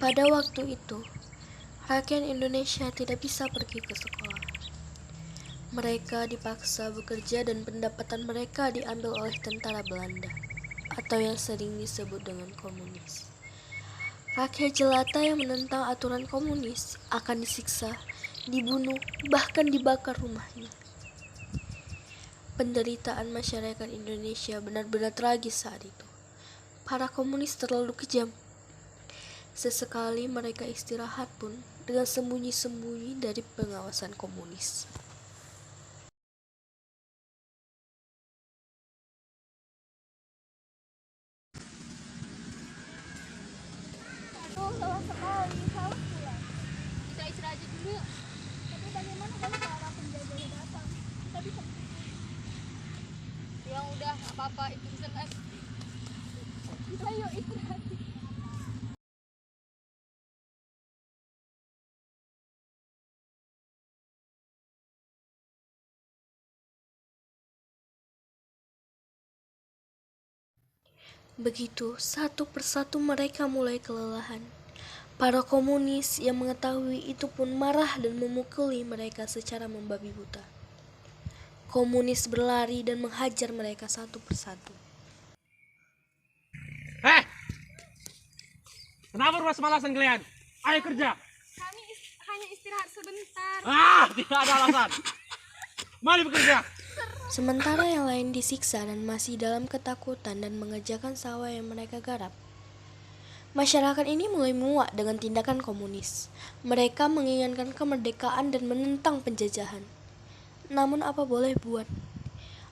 Pada waktu itu, rakyat Indonesia tidak bisa pergi ke sekolah. Mereka dipaksa bekerja dan pendapatan mereka diambil oleh tentara Belanda, atau yang sering disebut dengan komunis. Rakyat jelata yang menentang aturan komunis akan disiksa, dibunuh, bahkan dibakar rumahnya. Penderitaan masyarakat Indonesia benar-benar tragis saat itu. Para komunis terlalu kejam. Sesekali mereka istirahat pun dengan sembunyi-sembunyi dari pengawasan komunis. Lelah sekali, harus pulang. Kita istirahat aja dulu. Tapi bagaimana kalau para penjajah datang? Kita bisa pulang udah, apa-apa, itu bisa lagi. Ayo istirahat. Begitu, satu persatu mereka mulai kelelahan. Para komunis yang mengetahui itu pun marah dan memukuli mereka secara membabi buta. Komunis berlari dan menghajar mereka satu persatu. Kenapa bermalas-malasan kalian? Ayo kerja. Kami hanya istirahat sebentar. Tidak ada alasan. Mari bekerja. Sementara yang lain disiksa dan masih dalam ketakutan dan mengerjakan sawah yang mereka garap. Masyarakat ini mulai muak dengan tindakan komunis. Mereka menginginkan kemerdekaan dan menentang penjajahan. Namun apa boleh buat?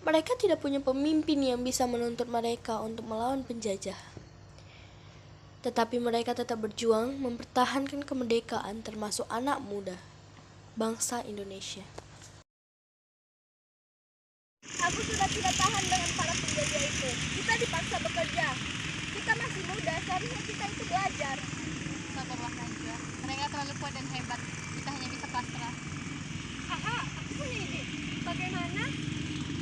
Mereka tidak punya pemimpin yang bisa menuntut mereka untuk melawan penjajah. Tetapi mereka tetap berjuang mempertahankan kemerdekaan termasuk anak muda, bangsa Indonesia. Aku sudah tidak tahan dengan para penjajah itu. Kita dipaksa bekerja. Kita masih muda, seharusnya kita itu belajar. Sabarlah aja. Mereka terlalu kuat dan hebat. Kita hanya bisa pasrah. Aha, aku punya ide. Bagaimana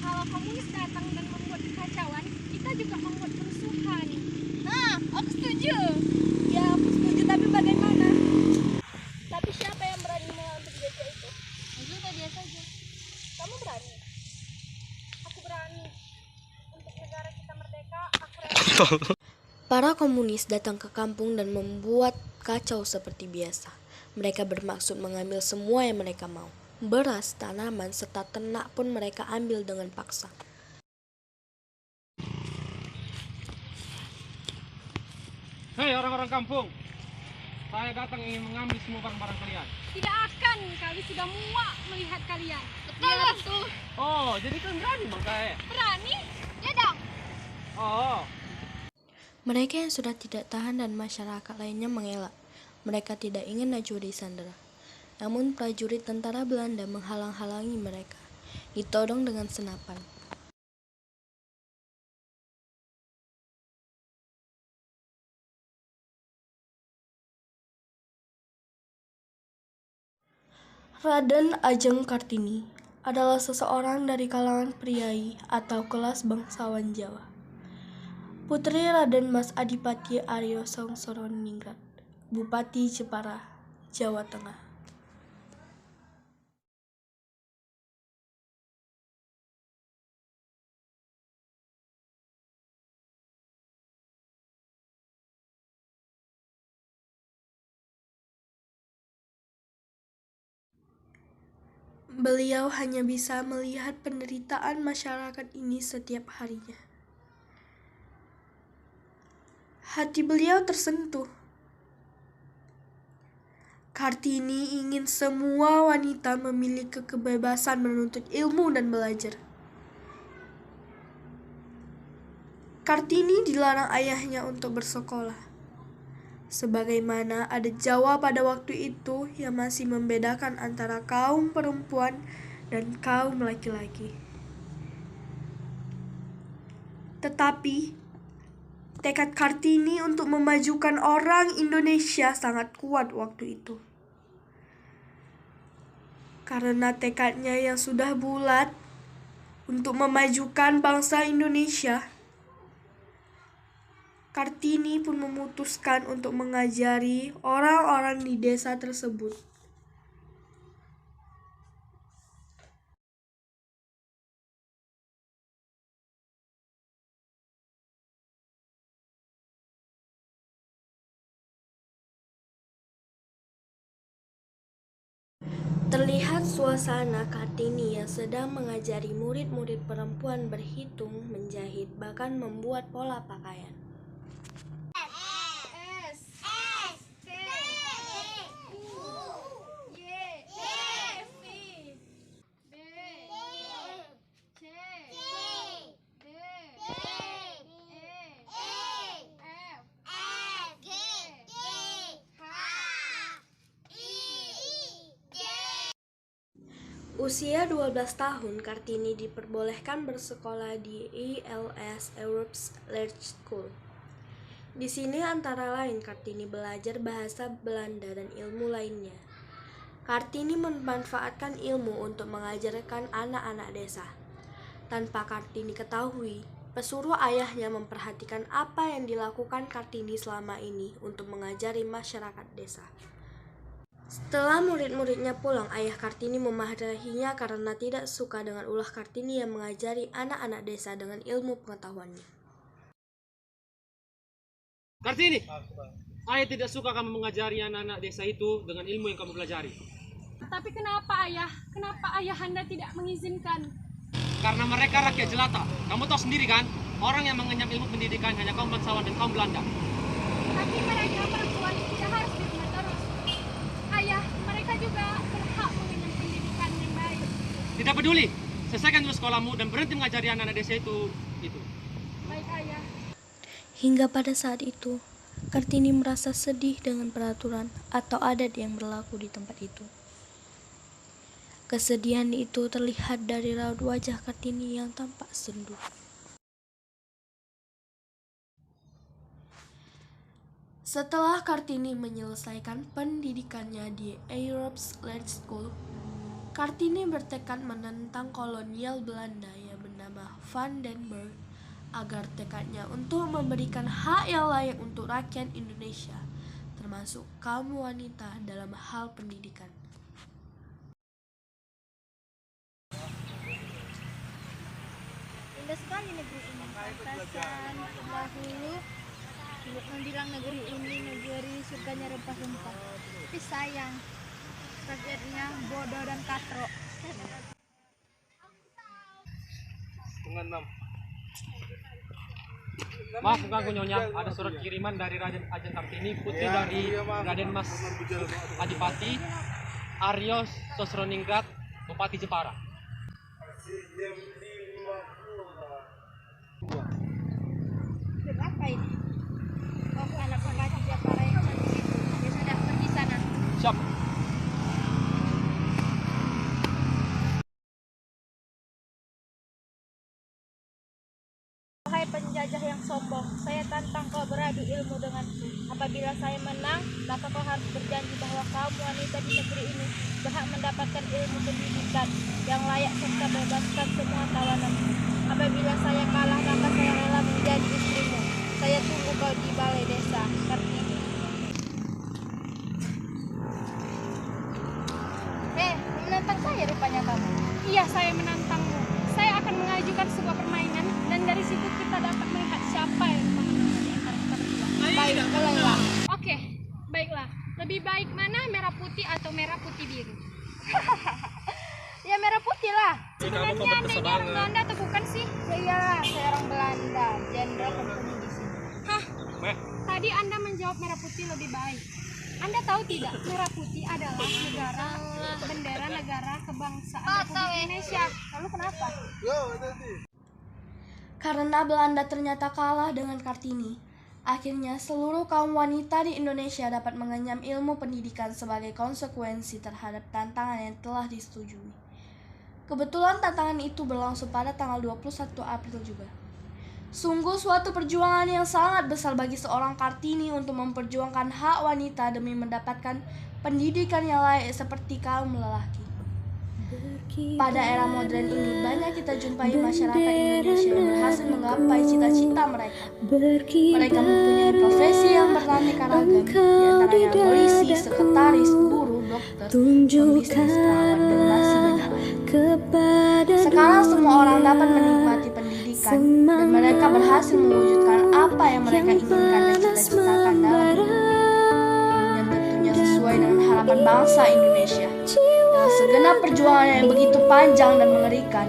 kalau komunis datang dan membuat kekacauan, kita juga membuat kerusuhan. Nah, aku setuju. Ya, aku setuju, tapi bagaimana? Tapi siapa yang berani melawan penjajah itu? Kita dia saja. Kamu berani? Aku berani. Untuk negara kita merdeka, aku rela. Para komunis datang ke kampung dan membuat kacau seperti biasa. Mereka bermaksud mengambil semua yang mereka mau. Beras, tanaman, serta ternak pun mereka ambil dengan paksa. Hei orang-orang kampung. Saya datang ingin mengambil semua barang-barang kalian. Tidak akan, kami sudah muak melihat kalian. Betul. Oh, jadi kalian berani bang saya? Berani? Ya dong. Oh. Mereka yang sudah tidak tahan dan masyarakat lainnya mengelak. Mereka tidak ingin Najwa disandera. Namun prajurit tentara Belanda menghalang-halangi mereka. Ditodong dengan senapan. Raden Ajeng Kartini adalah seseorang dari kalangan priai atau kelas bangsawan Jawa. Putri Raden Mas Adipati Aryo Songsoroningrat, Bupati Jepara, Jawa Tengah. Beliau hanya bisa melihat penderitaan masyarakat ini setiap harinya. Hati beliau tersentuh. Kartini ingin semua wanita memiliki kebebasan menuntut ilmu dan belajar. Kartini dilarang ayahnya untuk bersekolah. Sebagaimana ada Jawa pada waktu itu yang masih membedakan antara kaum perempuan dan kaum laki-laki. Tetapi tekad Kartini untuk memajukan orang Indonesia sangat kuat waktu itu. Karena tekadnya yang sudah bulat untuk memajukan bangsa Indonesia, Kartini pun memutuskan untuk mengajari orang-orang di desa tersebut. Terlihat suasana Kartini yang sedang mengajari murid-murid perempuan berhitung, menjahit, bahkan membuat pola pakaian. Usia 12 tahun, Kartini diperbolehkan bersekolah di ILS Europe's Large School. Di sini antara lain Kartini belajar bahasa Belanda dan ilmu lainnya. Kartini memanfaatkan ilmu untuk mengajarkan anak-anak desa. Tanpa Kartini ketahui, pesuruh ayahnya memperhatikan apa yang dilakukan Kartini selama ini untuk mengajari masyarakat desa. Setelah murid-muridnya pulang, ayah Kartini memarahinya karena tidak suka dengan ulah Kartini yang mengajari anak-anak desa dengan ilmu pengetahuannya. Kartini, ayah tidak suka kamu mengajari anak-anak desa itu dengan ilmu yang kamu pelajari. Tapi kenapa ayah? Kenapa ayah Anda tidak mengizinkan? Karena mereka rakyat jelata. Kamu tahu sendiri kan, orang yang mengenyam ilmu pendidikan hanya kaum bangsawan dan kaum Belanda. Tapi mereka perempuan tidak harus di rumah terus. Ayah, mereka juga berhak mengenyam pendidikan yang baik. Tidak peduli, selesaikan dulu sekolahmu dan berhenti mengajari anak-anak desa itu. Baik ayah. Hingga pada saat itu, Kartini merasa sedih dengan peraturan atau adat yang berlaku di tempat itu. Kesedihan itu terlihat dari raut wajah Kartini yang tampak sendu. Setelah Kartini menyelesaikan pendidikannya di Europe's Large School, Kartini bertekad menentang kolonial Belanda yang bernama Van den Burg agar tekadnya untuk memberikan hak yang layak untuk rakyat Indonesia, termasuk kaum wanita dalam hal pendidikan. Indah sekali negeri ini. Pantasan dahulu membilang negeri ini negeri surganya rempah-rempah. Tapi sayang, rakyatnya bodoh dan katrok. Maaf mengganggu Nyonya, ada surat kiriman dari Raden Ajeng Kartini, putri dari Raden Mas Adipati Aryo Sosroningrat, Bupati Jepara. Apa ini? Oh, anak Bupati Jepara yang cantik itu. Dia sudah pergi sana. Siap. Wahai penjajah yang sombong, saya tantang kau beradu ilmu denganku. Apabila saya menang, maka kau harus berjanji bahwa kaum wanita di negeri ini berhak mendapatkan ilmu pendidikan yang layak serta bebaskan semua tawananmu. Apabila saya kalah, maka saya rela menjadi istrimu. Saya tunggu kau di balai desa. Kartini. Menantang saya rupanya kamu. Iya, saya menantangmu. Saya akan mengajukan sebuah permainan dan dari situ kita dapat melihat siapa yang memenangkan di antara kita berdua. Baik, mulailah. Oke, baiklah. Lebih baik mana merah putih atau merah putih biru? Ya merah putih lah. Sebenarnya Anda ini orang Belanda atau bukan sih? Ya iyalah, saya orang Belanda. Jenderal company di sini. Hah? Tadi Anda menjawab merah putih lebih baik. Anda tahu tidak, merah putih adalah bendera negara kebangsaan Republik Indonesia. Lalu kenapa? Karena Belanda ternyata kalah dengan Kartini, akhirnya seluruh kaum wanita di Indonesia dapat mengenyam ilmu pendidikan sebagai konsekuensi terhadap tantangan yang telah disetujui. Kebetulan tantangan itu berlangsung pada tanggal 21 April juga. Sungguh suatu perjuangan yang sangat besar bagi seorang Kartini untuk memperjuangkan hak wanita demi mendapatkan pendidikan yang layak seperti kaum lelaki. Pada era modern ini, banyak kita jumpai masyarakat Indonesia yang berhasil menggapai cita-cita mereka. Mereka mempunyai profesi yang beraneka ragam, di antaranya polisi, sekretaris, guru, dokter, pembisnis, perawat, dan masih banyak lain. Sekarang semua orang dapat menikmati pendidikan, dan mereka berhasil mewujudkan apa yang mereka inginkan dan cita-citakan dalam hidup, yang tentunya sesuai dengan harapan bangsa Indonesia. Dengan segenap perjuangan yang begitu panjang dan mengerikan,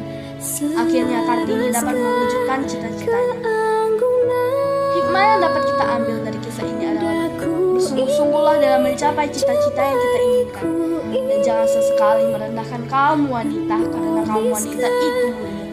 akhirnya Kartini dapat mewujudkan cita-citanya. Hikmah yang dapat kita ambil dari kisah ini adalah bersungguh-sungguhlah dalam mencapai cita-cita yang kita inginkan, dan jangan sesekali merendahkan kaum wanita, karena kaum wanita itu mulia.